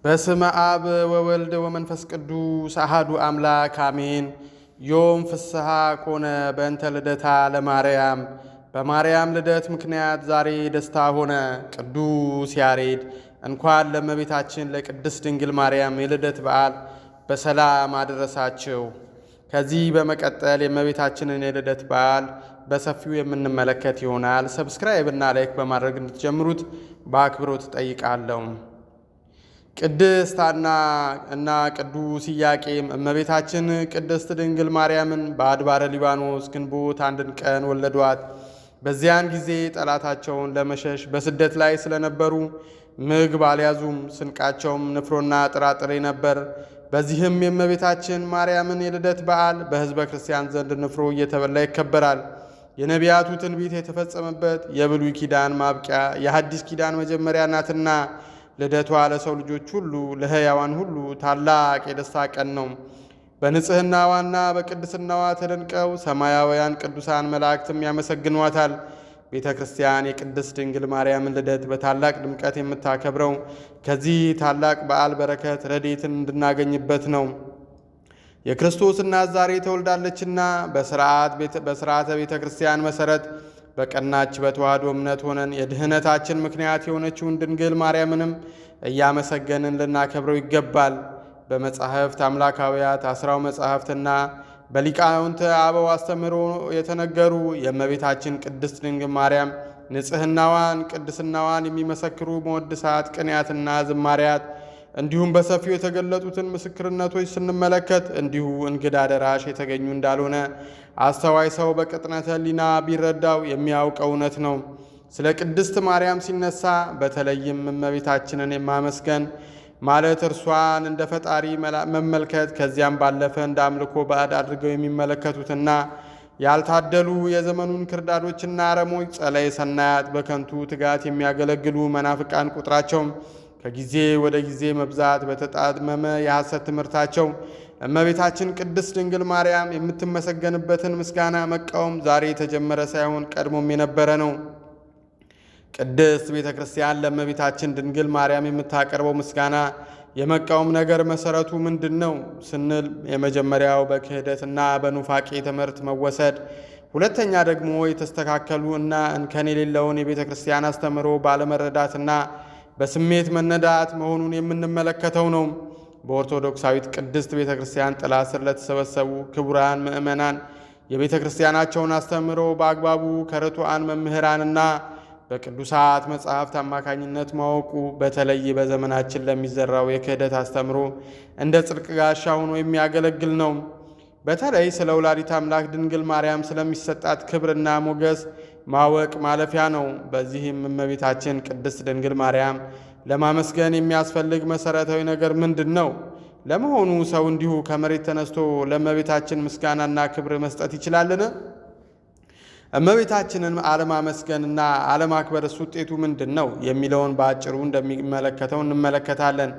በስመ አብ ወወልድ ወመንፈስ ቅዱስ አሐዱ አምላክ አሜን። ዮም ፍስሐ ኮነ በእንተ ልደታ ለማርያም። በማርያም ልደት ምክንያት ዛሬ ደስታ ሆነ። ቅዱስ ያሬድ እንኳን ለእመቤታችን ለቅድስት ድንግል ማርያም የልደት በዓል በሰላም አደረሳችሁ። ከዚህ በመቀጠል የእመቤታችንን የልደት በዓል በሰፊው የምንመለከት ይሆናል። ሰብስክራይብ እና ላይክ በማድረግ እንድትጀምሩት በአክብሮት ጠይቃለሁ። ቅድስት ሐና እና ቅዱስ ኢያቄም እመቤታችን ቅድስት ድንግል ማርያምን በአድባረ ሊባኖስ ግንቦት አንድን ቀን ወለዷት። በዚያን ጊዜ ጠላታቸውን ለመሸሽ በስደት ላይ ስለነበሩ ምግብ አልያዙም። ስንቃቸውም ንፍሮና ጥራጥሬ ነበር። በዚህም የእመቤታችን ማርያምን የልደት በዓል በሕዝበ ክርስቲያን ዘንድ ንፍሮ እየተበላ ይከበራል። የነቢያቱ ትንቢት የተፈጸመበት የብሉይ ኪዳን ማብቂያ የሐዲስ ኪዳን መጀመሪያ ናትና ልደቷ ለሰው ልጆች ሁሉ ለሕያዋን ሁሉ ታላቅ የደስታ ቀን ነው። በንጽሕናዋና በቅድስናዋ ተደንቀው ሰማያውያን ቅዱሳን መላእክትም ያመሰግኗታል። ቤተ ክርስቲያን የቅድስት ድንግል ማርያምን ልደት በታላቅ ድምቀት የምታከብረው ከዚህ ታላቅ በዓል በረከት ረድኤትን እንድናገኝበት ነው። የክርስቶስ እናት ዛሬ ተወልዳለችና በሥርዓተ ቤተ ክርስቲያን መሠረት በቀናች በተዋህዶ እምነት ሆነን የድኅነታችን ምክንያት የሆነችውን ድንግል ማርያምንም እያመሰገንን ልናከብረው ይገባል። በመጻሕፍት አምላካውያት አስራው መጻሕፍትና በሊቃውንተ አበው አስተምህሮ የተነገሩ የእመቤታችን ቅድስት ድንግል ማርያም ንጽሕናዋን፣ ቅድስናዋን የሚመሰክሩ መወድሳት፣ ቅንያትና ዝማሪያት እንዲሁም በሰፊው የተገለጡትን ምስክርነቶች ስንመለከት እንዲሁ እንግዳ ደራሽ የተገኙ እንዳልሆነ አስተዋይ ሰው በቅጥነተ ሕሊና ቢረዳው የሚያውቀው እውነት ነው። ስለ ቅድስት ማርያም ሲነሳ በተለይም እመቤታችንን የማመስገን ማለት እርሷን እንደ ፈጣሪ መመልከት፣ ከዚያም ባለፈ እንደ አምልኮ ባዕድ አድርገው የሚመለከቱትና ያልታደሉ የዘመኑን ክርዳዶችና አረሞች ጸለየ ሰናያት በከንቱ ትጋት የሚያገለግሉ መናፍቃን ቁጥራቸውም ከጊዜ ወደ ጊዜ መብዛት በተጣመመ የሐሰት ትምህርታቸው እመቤታችን ቅድስት ድንግል ማርያም የምትመሰገንበትን ምስጋና መቃወም ዛሬ የተጀመረ ሳይሆን ቀድሞም የነበረ ነው። ቅድስት ቤተ ክርስቲያን ለእመቤታችን ድንግል ማርያም የምታቀርበው ምስጋና የመቃወም ነገር መሰረቱ ምንድን ነው ስንል የመጀመሪያው በክህደትና በኑፋቄ ትምህርት መወሰድ፣ ሁለተኛ ደግሞ የተስተካከሉ እና እንከን የሌለውን የቤተ ክርስቲያን አስተምህሮ ባለመረዳትና በስሜት መነዳት መሆኑን የምንመለከተው ነው። በኦርቶዶክሳዊት ቅድስት ቤተ ክርስቲያን ጥላ ስር ለተሰበሰቡ ክቡራን ምእመናን የቤተ ክርስቲያናቸውን አስተምህሮ በአግባቡ ከርቱዓን መምህራንና በቅዱሳት መጻሕፍት አማካኝነት ማወቁ በተለይ በዘመናችን ለሚዘራው የክህደት አስተምህሮ እንደ ጽድቅ ጋሻ ሆኖ የሚያገለግል ነው። በተለይ ስለ ወላዲተ አምላክ ድንግል ማርያም ስለሚሰጣት ክብርና ሞገስ ማወቅ ማለፊያ ነው። በዚህም እመቤታችን ቅድስት ድንግል ማርያም ለማመስገን የሚያስፈልግ መሠረታዊ ነገር ምንድን ነው? ለመሆኑ ሰው እንዲሁ ከመሬት ተነስቶ ለእመቤታችን ምስጋናና ክብር መስጠት ይችላልን? እመቤታችንን አለማመስገንና አለማክበርስ ውጤቱ ምንድን ነው የሚለውን በአጭሩ እንደሚመለከተው እንመለከታለን።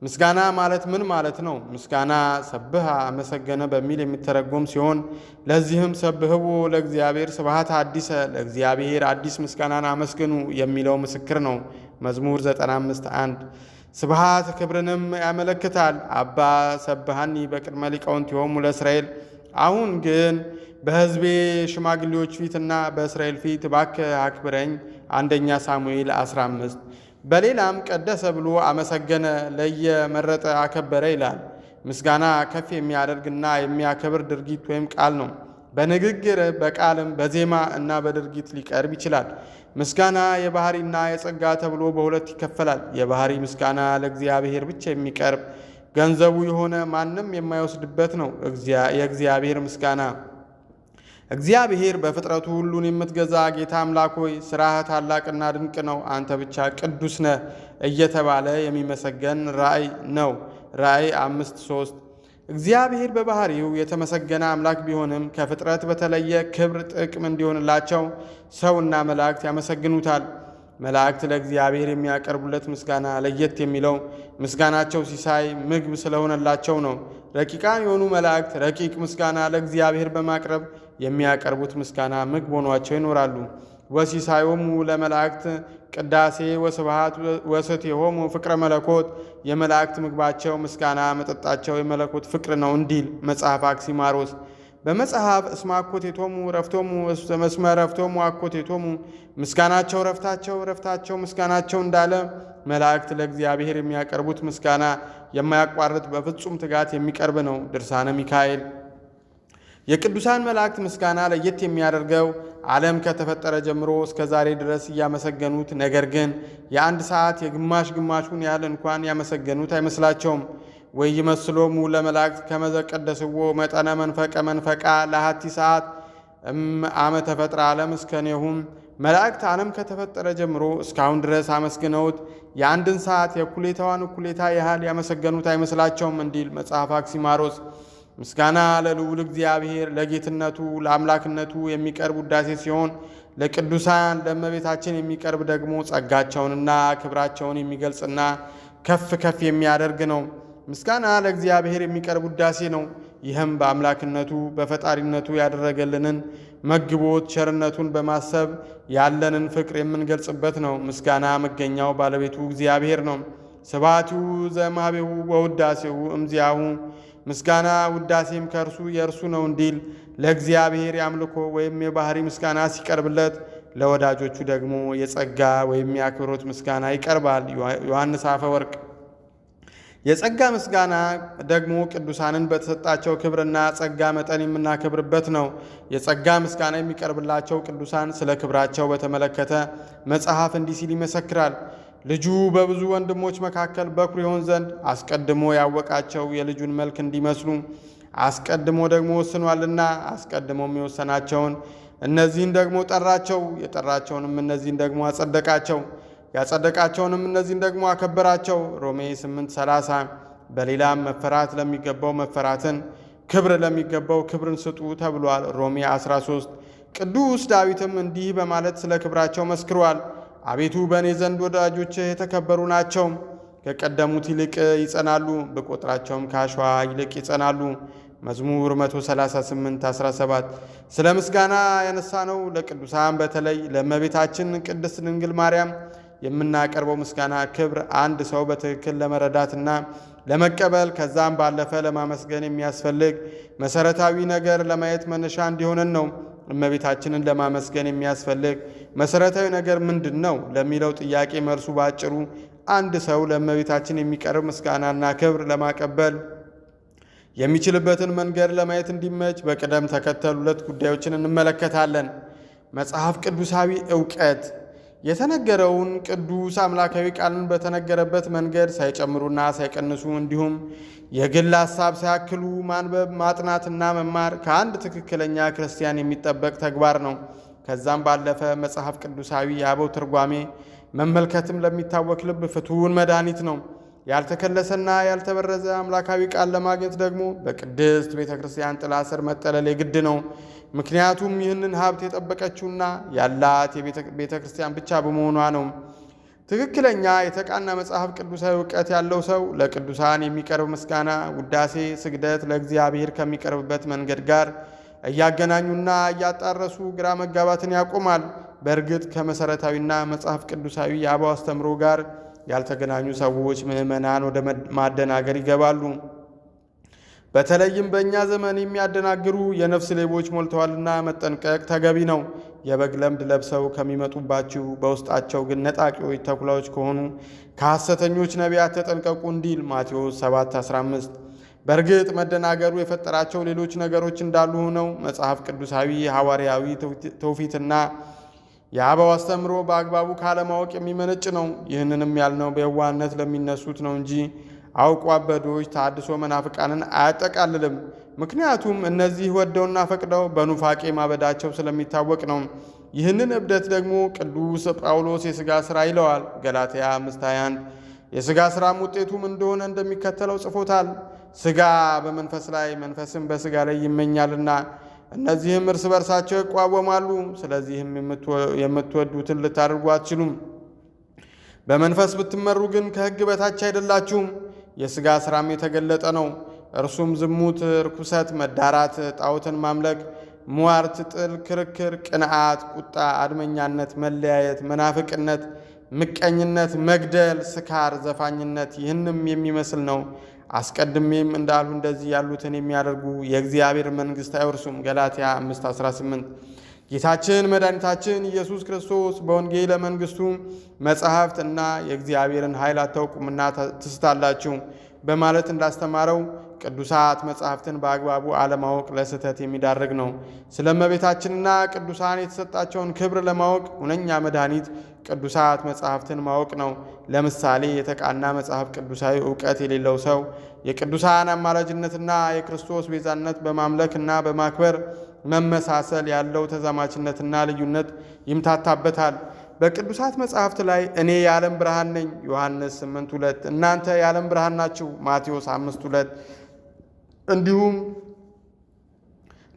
ምስጋና ማለት ምን ማለት ነው? ምስጋና ሰብሃ አመሰገነ በሚል የሚተረጎም ሲሆን ለዚህም ሰብህዎ ለእግዚአብሔር ስብሐት አዲሰ፣ ለእግዚአብሔር አዲስ ምስጋናን አመስግኑ የሚለው ምስክር ነው። መዝሙር 95:1 ስብሐት ክብርንም ያመለክታል። አባ ሰብሃኒ በቅድመ ሊቃውንቲሆሙ ለእስራኤል። አሁን ግን በሕዝቤ ሽማግሌዎች ፊትና በእስራኤል ፊት እባክህ አክብረኝ። አንደኛ ሳሙኤል 15። በሌላም ቀደሰ ብሎ አመሰገነ፣ ለየ፣ መረጠ፣ አከበረ ይላል። ምስጋና ከፍ የሚያደርግና የሚያከብር ድርጊት ወይም ቃል ነው። በንግግር በቃልም በዜማ እና በድርጊት ሊቀርብ ይችላል። ምስጋና የባህሪና የጸጋ ተብሎ በሁለት ይከፈላል። የባህሪ ምስጋና ለእግዚአብሔር ብቻ የሚቀርብ ገንዘቡ የሆነ ማንም የማይወስድበት ነው። የእግዚአብሔር ምስጋና እግዚአብሔር በፍጥረቱ ሁሉን የምትገዛ ጌታ አምላክ ሆይ ሥራህ ታላቅና ድንቅ ነው፣ አንተ ብቻ ቅዱስ ነህ እየተባለ የሚመሰገን ራእይ ነው። ራእይ 5:3 እግዚአብሔር በባህሪው የተመሰገነ አምላክ ቢሆንም ከፍጥረት በተለየ ክብር ጥቅም እንዲሆንላቸው ሰውና መላእክት ያመሰግኑታል። መላእክት ለእግዚአብሔር የሚያቀርቡለት ምስጋና ለየት የሚለው ምስጋናቸው ሲሳይ ምግብ ስለሆነላቸው ነው። ረቂቃን የሆኑ መላእክት ረቂቅ ምስጋና ለእግዚአብሔር በማቅረብ የሚያቀርቡት ምስጋና ምግብ ሆኗቸው ይኖራሉ። ወሲሳዮሙ ለመላእክት ቅዳሴ ወስብሐት ወሰትዮሙ ፍቅረ መለኮት የመላእክት ምግባቸው ምስጋና መጠጣቸው የመለኮት ፍቅር ነው እንዲል መጽሐፍ አክሲማሮስ። በመጽሐፍ እስመ አኮቴቶሙ ረፍቶሙ መስመ ረፍቶሙ አኮቴቶሙ ምስጋናቸው ረፍታቸው ረፍታቸው ምስጋናቸው እንዳለ መላእክት ለእግዚአብሔር የሚያቀርቡት ምስጋና የማያቋርጥ በፍጹም ትጋት የሚቀርብ ነው። ድርሳነ ሚካኤል። የቅዱሳን መላእክት ምስጋና ለየት የሚያደርገው ዓለም ከተፈጠረ ጀምሮ እስከ ዛሬ ድረስ እያመሰገኑት፣ ነገር ግን የአንድ ሰዓት የግማሽ ግማሹን ያህል እንኳን ያመሰገኑት አይመስላቸውም። ወይ ይመስሎሙ ለመላእክት ከመዘ ቀደስዎ መጠነ መንፈቀ መንፈቃ ለሃቲ ሰዓት አመ ተፈጥረ ዓለም እስከኔሁም። መላእክት ዓለም ከተፈጠረ ጀምሮ እስካሁን ድረስ አመስግነውት የአንድን ሰዓት የእኩሌታዋን እኩሌታ ያህል ያመሰገኑት አይመስላቸውም እንዲል መጽሐፍ አክሲማሮስ። ምስጋና ለልዑል እግዚአብሔር ለጌትነቱ ለአምላክነቱ የሚቀርብ ውዳሴ ሲሆን ለቅዱሳን ለእመቤታችን የሚቀርብ ደግሞ ጸጋቸውንና ክብራቸውን የሚገልጽና ከፍ ከፍ የሚያደርግ ነው። ምስጋና ለእግዚአብሔር የሚቀርብ ውዳሴ ነው። ይህም በአምላክነቱ በፈጣሪነቱ ያደረገልንን መግቦት ቸርነቱን በማሰብ ያለንን ፍቅር የምንገልጽበት ነው። ምስጋና መገኛው ባለቤቱ እግዚአብሔር ነው። ስብሐቲሁ ዘእምኀቤሁ ወውዳሴሁ እምዚአሁ ምስጋና ውዳሴም ከእርሱ የእርሱ ነው እንዲል ለእግዚአብሔር የአምልኮ ወይም የባህሪ ምስጋና ሲቀርብለት፣ ለወዳጆቹ ደግሞ የጸጋ ወይም የአክብሮት ምስጋና ይቀርባል። ዮሐንስ አፈወርቅ። የጸጋ ምስጋና ደግሞ ቅዱሳንን በተሰጣቸው ክብርና ጸጋ መጠን የምናከብርበት ነው። የጸጋ ምስጋና የሚቀርብላቸው ቅዱሳን ስለ ክብራቸው በተመለከተ መጽሐፍ እንዲህ ሲል ይመሰክራል። ልጁ በብዙ ወንድሞች መካከል በኩር ይሆን ዘንድ አስቀድሞ ያወቃቸው የልጁን መልክ እንዲመስሉ አስቀድሞ ደግሞ ወስኗልና፣ አስቀድሞም የወሰናቸውን እነዚህን ደግሞ ጠራቸው፣ የጠራቸውንም እነዚህን ደግሞ አጸደቃቸው፣ ያጸደቃቸውንም እነዚህን ደግሞ አከበራቸው። ሮሜ 8:30። በሌላም መፈራት ለሚገባው መፈራትን፣ ክብር ለሚገባው ክብርን ስጡ ተብሏል። ሮሜ 13። ቅዱስ ዳዊትም እንዲህ በማለት ስለ ክብራቸው መስክሯል። አቤቱ በእኔ ዘንድ ወዳጆችህ የተከበሩ ናቸው፣ ከቀደሙት ይልቅ ይጸናሉ፣ በቁጥራቸውም ከአሸዋ ይልቅ ይጸናሉ። መዝሙር 138:17። ስለ ምስጋና ያነሳነው ለቅዱሳን በተለይ ለእመቤታችን ቅድስት ድንግል ማርያም የምናቀርበው ምስጋና ክብር አንድ ሰው በትክክል ለመረዳትና ለመቀበል ከዛም ባለፈ ለማመስገን የሚያስፈልግ መሰረታዊ ነገር ለማየት መነሻ እንዲሆነን ነው። እመቤታችንን ለማመስገን የሚያስፈልግ መሰረታዊ ነገር ምንድን ነው ለሚለው ጥያቄ መልሱ ባጭሩ አንድ ሰው ለእመቤታችን የሚቀርብ ምስጋናና ክብር ለማቀበል የሚችልበትን መንገድ ለማየት እንዲመች በቅደም ተከተል ሁለት ጉዳዮችን እንመለከታለን። መጽሐፍ ቅዱሳዊ ዕውቀት የተነገረውን ቅዱስ አምላካዊ ቃልን በተነገረበት መንገድ ሳይጨምሩና ሳይቀንሱ እንዲሁም የግል ሐሳብ ሳያክሉ ማንበብ ማጥናትና መማር ከአንድ ትክክለኛ ክርስቲያን የሚጠበቅ ተግባር ነው። ከዛም ባለፈ መጽሐፍ ቅዱሳዊ የአበው ትርጓሜ መመልከትም ለሚታወክ ልብ ፍቱን መድኃኒት ነው። ያልተከለሰና ያልተበረዘ አምላካዊ ቃል ለማግኘት ደግሞ በቅድስት ቤተ ክርስቲያን ጥላ ስር መጠለል የግድ ነው። ምክንያቱም ይህንን ሀብት የጠበቀችውና ያላት ቤተ ክርስቲያን ብቻ በመሆኗ ነው። ትክክለኛ የተቃና መጽሐፍ ቅዱሳዊ ዕውቀት ያለው ሰው ለቅዱሳን የሚቀርብ ምስጋና፣ ውዳሴ፣ ስግደት ለእግዚአብሔር ከሚቀርብበት መንገድ ጋር እያገናኙና እያጣረሱ ግራ መጋባትን ያቆማል። በእርግጥ ከመሠረታዊና መጽሐፍ ቅዱሳዊ የአበው አስተምሮ ጋር ያልተገናኙ ሰዎች ምዕመናን ወደ ማደናገር ይገባሉ። በተለይም በእኛ ዘመን የሚያደናግሩ የነፍስ ሌቦች ሞልተዋልና መጠንቀቅ ተገቢ ነው። የበግ ለምድ ለብሰው ከሚመጡባችሁ በውስጣቸው ግን ነጣቂዎች ተኩላዎች ከሆኑ ከሐሰተኞች ነቢያት ተጠንቀቁ እንዲል ማቴዎስ 7:15። በእርግጥ መደናገሩ የፈጠራቸው ሌሎች ነገሮች እንዳሉ ሆነው መጽሐፍ ቅዱሳዊ ሐዋርያዊ ትውፊትና የአበው አስተምሮ በአግባቡ ካለማወቅ የሚመነጭ ነው። ይህንንም ያልነው በየዋህነት ለሚነሱት ነው እንጂ አውቆ አበዶች ተሐድሶ መናፍቃንን አያጠቃልልም። ምክንያቱም እነዚህ ወደውና ፈቅደው በኑፋቄ ማበዳቸው ስለሚታወቅ ነው። ይህንን እብደት ደግሞ ቅዱስ ጳውሎስ የሥጋ ሥራ ይለዋል። ገላትያ 5:21 የሥጋ ሥራም ውጤቱም እንደሆነ እንደሚከተለው ጽፎታል። ሥጋ በመንፈስ ላይ መንፈስም በሥጋ ላይ ይመኛልና እነዚህም እርስ በርሳቸው ይቋወማሉ። ስለዚህም የምትወዱትን ልታደርጉ አትችሉም። በመንፈስ ብትመሩ ግን ከሕግ በታች አይደላችሁም። የሥጋ ሥራም የተገለጠ ነው። እርሱም ዝሙት፣ ርኩሰት፣ መዳራት፣ ጣዖትን ማምለክ፣ ሟርት፣ ጥል፣ ክርክር፣ ቅንዓት፣ ቁጣ፣ አድመኛነት፣ መለያየት፣ መናፍቅነት፣ ምቀኝነት፣ መግደል፣ ስካር፣ ዘፋኝነት ይህንም የሚመስል ነው። አስቀድሜም እንዳሉ እንደዚህ ያሉትን የሚያደርጉ የእግዚአብሔር መንግሥት አይወርሱም። ገላትያ 5:18 ጌታችን መድኃኒታችን ኢየሱስ ክርስቶስ በወንጌለ መንግሥቱ መጻሕፍት እና የእግዚአብሔርን ኃይል አታውቁምና ትስታላችሁ በማለት እንዳስተማረው ቅዱሳት መጻሕፍትን በአግባቡ አለማወቅ ለስህተት የሚዳርግ ነው። ስለ እመቤታችንና ቅዱሳን የተሰጣቸውን ክብር ለማወቅ ሁነኛ መድኃኒት ቅዱሳት መጻሕፍትን ማወቅ ነው። ለምሳሌ የተቃና መጽሐፍ ቅዱሳዊ ዕውቀት የሌለው ሰው የቅዱሳን አማላጅነትና የክርስቶስ ቤዛነት በማምለክና በማክበር መመሳሰል ያለው ተዛማችነትና ልዩነት ይምታታበታል። በቅዱሳት መጻሕፍት ላይ እኔ የዓለም ብርሃን ነኝ ዮሐንስ 8:2 እናንተ የዓለም ብርሃን ናችሁ ማቴዎስ 5:2 እንዲሁም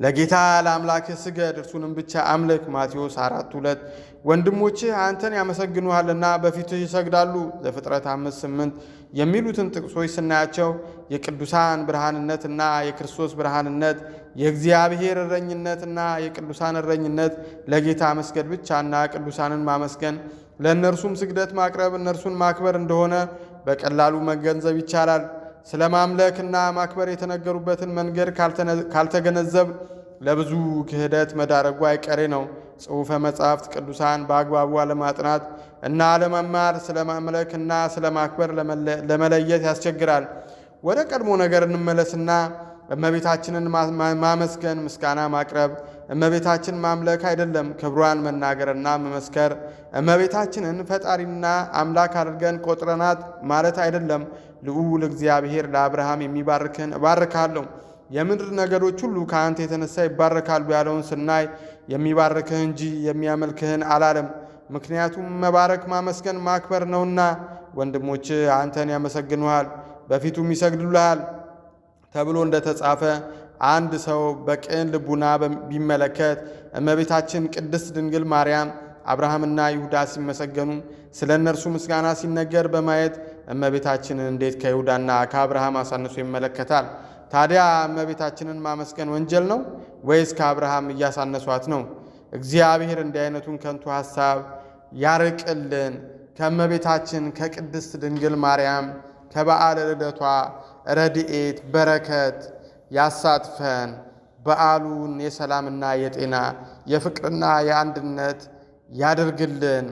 ለጌታ ለአምላክህ ስገድ እርሱንም ብቻ አምልክ ማቴዎስ 4:2 ወንድሞችህ አንተን ያመሰግኑሃልና በፊትህ ይሰግዳሉ ዘፍጥረት 5:8 የሚሉትን ጥቅሶች ስናያቸው የቅዱሳን ብርሃንነትና የክርስቶስ ብርሃንነት፣ የእግዚአብሔር እረኝነትና የቅዱሳን እረኝነት ለጌታ መስገድ ብቻና ቅዱሳንን ማመስገን ለእነርሱም ስግደት ማቅረብ እነርሱን ማክበር እንደሆነ በቀላሉ መገንዘብ ይቻላል። ስለ ማምለክና ማክበር የተነገሩበትን መንገድ ካልተገነዘብ ለብዙ ክህደት መዳረጉ አይቀሬ ነው። ጽሑፈ መጻሕፍት ቅዱሳን በአግባቡ አለማጥናት እና አለመማር ስለ ማምለክና ስለ ማክበር ለመለየት ያስቸግራል። ወደ ቀድሞ ነገር እንመለስና እመቤታችንን ማመስገን፣ ምስጋና ማቅረብ እመቤታችን ማምለክ አይደለም፣ ክብሯን መናገርና መመስከር። እመቤታችንን ፈጣሪና አምላክ አድርገን ቆጥረናት ማለት አይደለም። ልዑል እግዚአብሔር ለአብርሃም የሚባርክህን እባርካለሁ፣ የምድር ነገዶች ሁሉ ከአንተ የተነሳ ይባረካሉ ያለውን ስናይ የሚባርክህ እንጂ የሚያመልክህን አላለም። ምክንያቱም መባረክ ማመስገን ማክበር ነውና። ወንድሞች አንተን ያመሰግኑሃል በፊቱም ይሰግዱልሃል ተብሎ እንደተጻፈ አንድ ሰው በቅን ልቡና ቢመለከት እመቤታችን ቅድስት ድንግል ማርያም አብርሃምና ይሁዳ ሲመሰገኑ ስለ እነርሱ ምስጋና ሲነገር በማየት እመቤታችንን እንዴት ከይሁዳና ከአብርሃም አሳንሶ ይመለከታል? ታዲያ እመቤታችንን ማመስገን ወንጀል ነው ወይስ ከአብርሃም እያሳነሷት ነው? እግዚአብሔር እንዲህ አይነቱን ከንቱ ሐሳብ ያርቅልን። ከእመቤታችን ከቅድስት ድንግል ማርያም ከበዓለ ልደቷ ረድኤት በረከት ያሳትፈን። በዓሉን የሰላምና የጤና የፍቅርና የአንድነት ያድርግልን።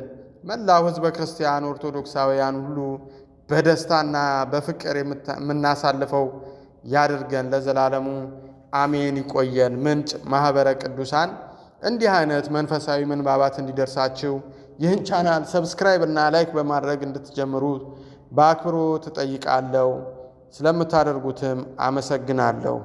መላው ሕዝበ ክርስቲያን ኦርቶዶክሳውያን ሁሉ በደስታና በፍቅር የምናሳልፈው ያድርገን ለዘላለሙ አሜን። ይቆየን። ምንጭ ማኅበረ ቅዱሳን። እንዲህ አይነት መንፈሳዊ ምንባባት እንዲደርሳችሁ ይህን ቻናል ሰብስክራይብ እና ላይክ በማድረግ እንድትጀምሩ በአክብሮት እጠይቃለሁ። ስለምታደርጉትም አመሰግናለሁ።